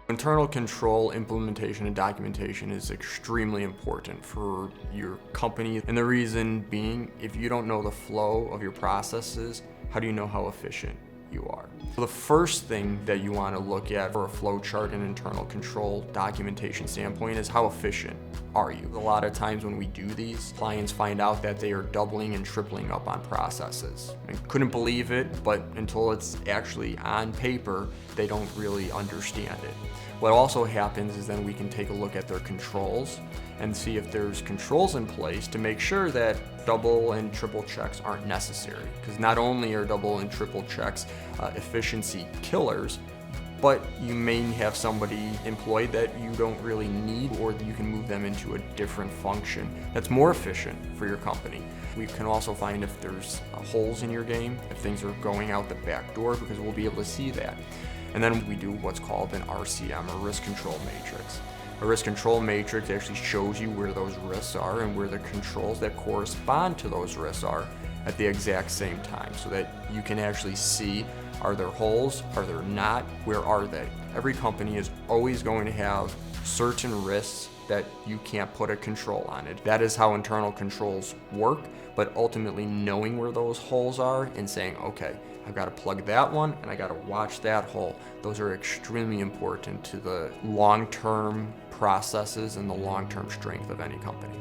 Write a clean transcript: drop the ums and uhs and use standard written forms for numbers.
Internal control implementation and documentation is extremely important for your company. And the reason being, if you don't know the flow of your processes, how do you know how efficient you are? So the first thing that you want to look at for a flow chart and internal control documentation standpoint is how efficient are you? A lot of times when we do these, clients find out that they are doubling and tripling up on processes. I couldn't believe it, but until it's actually on paper, they don't really understand it. What also happens is then we can take a look at their controls and see if there's controls in place to make sure that double and triple checks aren't necessary. Because not only are double and triple checks efficiency killers, but you may have somebody employed that you don't really need, or you can move them into a different function that's more efficient for your company. We can also find if there's holes in your game, if things are going out the back door, because we'll be able to see that. And then we do what's called an RCM, or risk control matrix. A risk control matrix actually shows you where those risks are and where the controls that correspond to those risks are at the exact same time, so that you can actually see, are there holes, are there not, where are they? Every company is always going to have certain risks that you can't put a control on it. That is how internal controls work, but ultimately knowing where those holes are and saying, okay, I've got to plug that one and I got to watch that hole. Those are extremely important to the long-term processes and the long-term strength of any company.